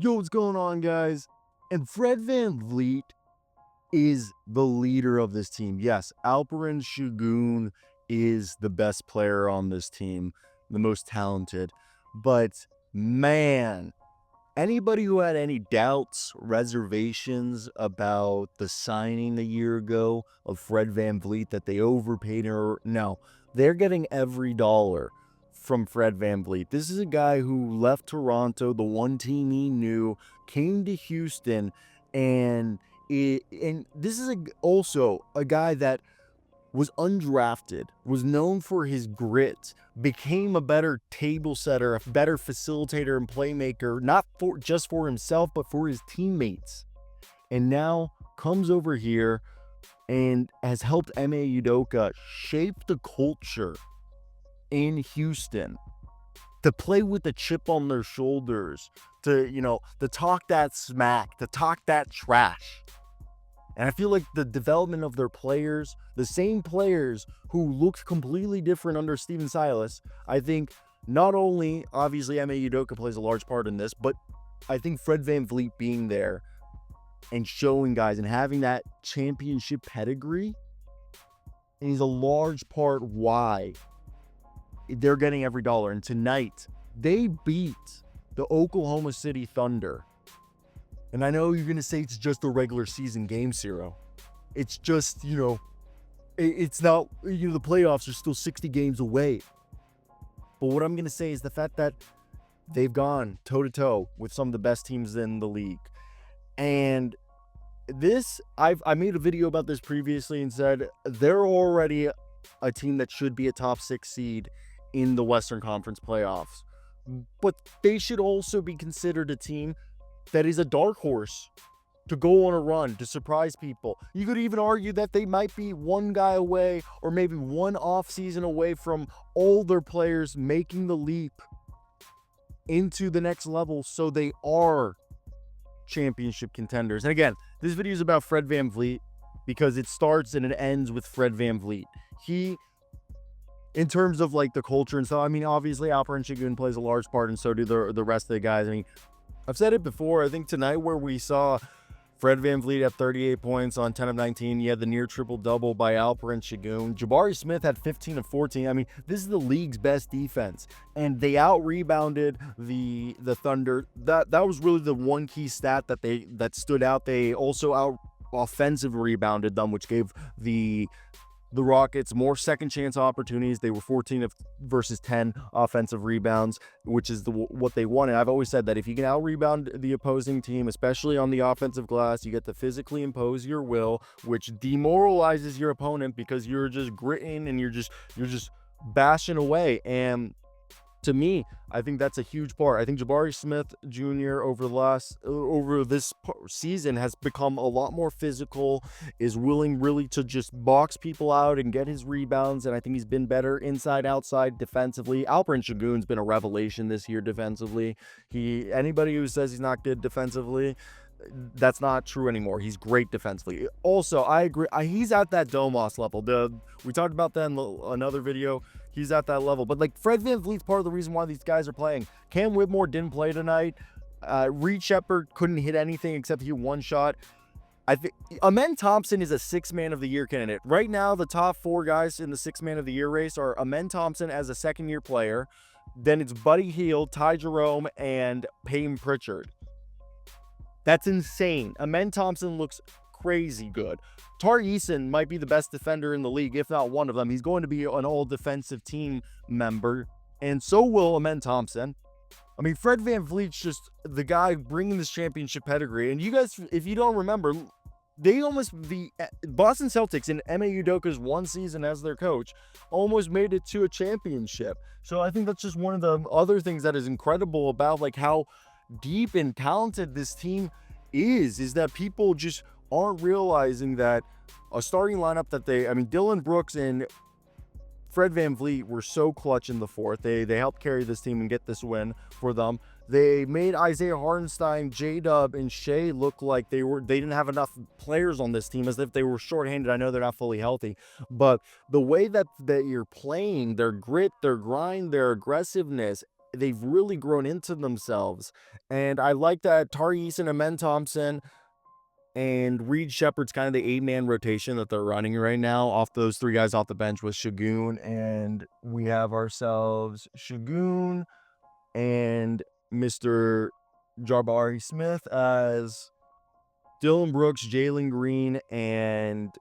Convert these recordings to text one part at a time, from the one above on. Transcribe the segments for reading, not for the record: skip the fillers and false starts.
Yo, what's going on, guys? And Fred VanVleet is the leader of this team. Yes, Alperen Şengün is the best player on this team, the most talented. But man, anybody who had any doubts, reservations about the signing a year ago of Fred VanVleet, that they overpaid or no, they're getting every dollar from Fred VanVleet. This is a guy who left Toronto, the one team he knew, came to Houston, and this is also a guy that was undrafted, was known for his grit, became a better table setter, a better facilitator and playmaker, not just for himself, but for his teammates. And now comes over here and has helped Ime Udoka shape the culture in Houston, to play with a chip on their shoulders, to talk that smack, to talk that trash. And I feel like the development of their players, the same players who looked completely different under Steven Silas, I think not only, obviously, Ime Udoka plays a large part in this, but I think Fred VanVleet being there and showing guys and having that championship pedigree is a large part why they're getting every dollar. And tonight, they beat the Oklahoma City Thunder. And I know you're going to say it's just a regular season game, Ciro. It's just, it's not, the playoffs are still 60 games away. But what I'm going to say is the fact that they've gone toe-to-toe with some of the best teams in the league. And this, I made a video about this previously and said they're already a team that should be a top 6 seed in the Western Conference playoffs. But they should also be considered a team that is a dark horse to go on a run, to surprise people. You could even argue that they might be one guy away or maybe one off season away from all their players making the leap into the next level, so they are championship contenders. And again, this video is about Fred VanVleet because it starts and it ends with Fred VanVleet. He, in terms of like the culture and stuff, I mean, obviously Alperen Şengün plays a large part, and so do the rest of the guys. I mean, I've said it before. I think tonight where we saw Fred VanVleet at 38 points on 10 of 19, you had the near triple-double by Alperen Şengün. Jabari Smith had 15 of 14. I mean, this is the league's best defense, and they out-rebounded the Thunder. That was really the one key stat that stood out. They also out-offensive rebounded them, which gave the Rockets more second chance opportunities. They were 14 versus 10 offensive rebounds, which is what they wanted. I've always said that if you can out rebound the opposing team, especially on the offensive glass, you get to physically impose your will, which demoralizes your opponent because you're just gritting and you're just bashing away. And to me, I think that's a huge part. I think Jabari Smith Jr. over this season has become a lot more physical, is willing really to just box people out and get his rebounds, and I think he's been better inside, outside, defensively. Alperen Şengün's been a revelation this year defensively. Anybody who says he's not good defensively, that's not true anymore. He's great defensively. Also, I agree. He's at that Domas level. We talked about that in another video. He's at that level. But like Fred VanVleet's part of the reason why these guys are playing. Cam Whitmore didn't play tonight. Reed Sheppard couldn't hit anything except he one shot. I think Amen Thompson is a 6th Man of the Year candidate. Right now, the top 4 guys in the 6th Man of the Year race are Amen Thompson as a second-year player. Then it's Buddy Hield, Ty Jerome, and Payne Pritchard. That's insane. Amen Thompson looks crazy good. Tari Eason might be the best defender in the league, if not one of them. He's going to be an all-defensive team member, and so will Amen Thompson. I mean, Fred VanVleet's just the guy bringing this championship pedigree. And you guys, if you don't remember, the Boston Celtics in Ime Udoka's one season as their coach almost made it to a championship. So I think that's just one of the other things that is incredible about like how deep and talented this team is that people just aren't realizing that a starting lineup that Dillon Brooks and Fred VanVleet were so clutch in the fourth. They helped carry this team and get this win for them. They made Isaiah Hartenstein, J-Dub, and Shea look like they didn't have enough players on this team, as if they were shorthanded. I know they're not fully healthy, but the way that you're playing, their grit, their grind, their aggressiveness, they've really grown into themselves. And I like that Tari Eason and Men Thompson and Reed Shepherd's kind of the 8-man rotation that they're running right now off those 3 guys off the bench with Şengün, and we have ourselves Şengün and Mr. Jabari Smith as Dillon Brooks, Jalen Green, and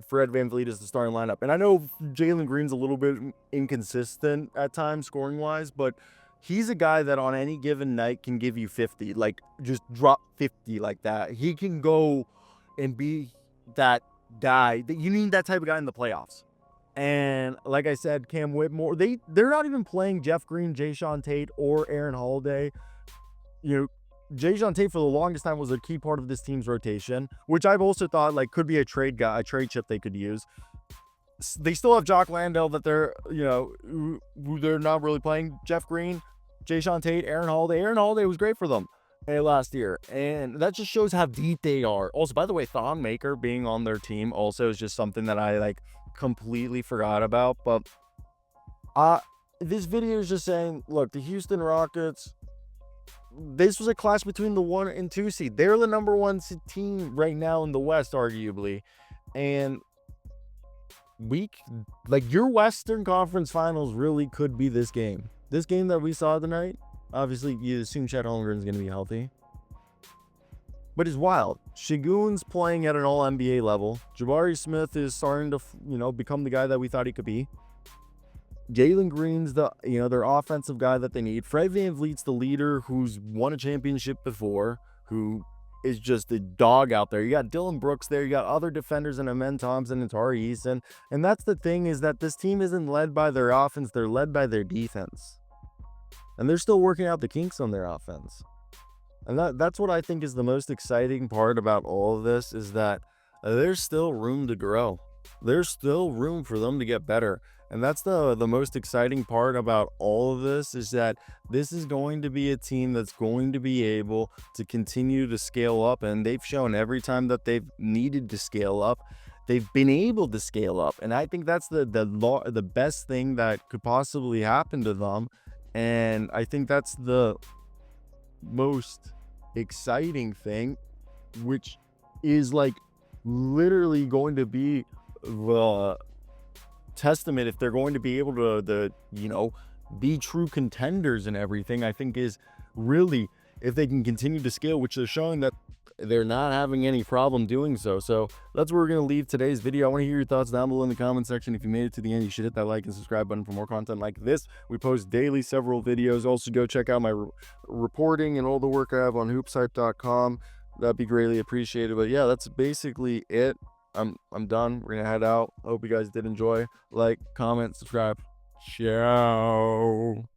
Fred VanVleet is the starting lineup. And I know Jalen Green's a little bit inconsistent at times scoring-wise, but he's a guy that on any given night can give you 50, like just drop 50 like that. He can go and be that guy. That you need that type of guy in the playoffs. And like I said, Cam Whitmore, they're not even playing Jeff Green, Jae'Sean Tate, or Aaron Holiday. You know, Jae'Sean Tate for the longest time was a key part of this team's rotation, which I've also thought like could be a trade chip they could use. They still have Jock Landale that they're, you know, they're not really playing. Jeff Green, Jae'Sean Tate, Aaron Holiday. Aaron Holiday was great for them last year, and that just shows how deep they are. Also, by the way, Thon Maker being on their team also is just something that I like completely forgot about. But this video is just saying, look, the Houston Rockets, this was a clash between the 1 and 2 seed. They're the number 1 team right now in the West, arguably. And your Western Conference Finals really could be this game. This game that we saw tonight, obviously, you assume Chet Holmgren's going to be healthy. But it's wild. Şengün's playing at an all-NBA level. Jabari Smith is starting to, you know, become the guy that we thought he could be. Jalen Green's their offensive guy that they need. Fred VanVleet's the leader who's won a championship before, who is just a dog out there. You got Dillon Brooks there. You got other defenders in Men Thompson and Tari Eason. And that's the thing, is that this team isn't led by their offense. They're led by their defense. And they're still working out the kinks on their offense. And that's what I think is the most exciting part about all of this, is that there's still room to grow. There's still room for them to get better. And that's the most exciting part about all of this, is that this is going to be a team that's going to be able to continue to scale up. And they've shown every time that they've needed to scale up, they've been able to scale up. And I think that's the best thing that could possibly happen to them. And I think that's the most exciting thing, which is like literally going to be the testament, if they're going to be able to you know, be true contenders and everything. I think is really, if they can continue to scale, which they're showing that they're not having any problem doing so. So that's where we're going to leave today's video. I want to hear your thoughts down below in the comment section. If you made it to the end, you should hit that like and subscribe button for more content like this. We post daily several videos. Also go check out my reporting and all the work I have on hoopshype.com. That'd be greatly appreciated. But yeah, that's basically it. I'm done. We're gonna head out. Hope you guys did enjoy. Like, comment, subscribe. Ciao.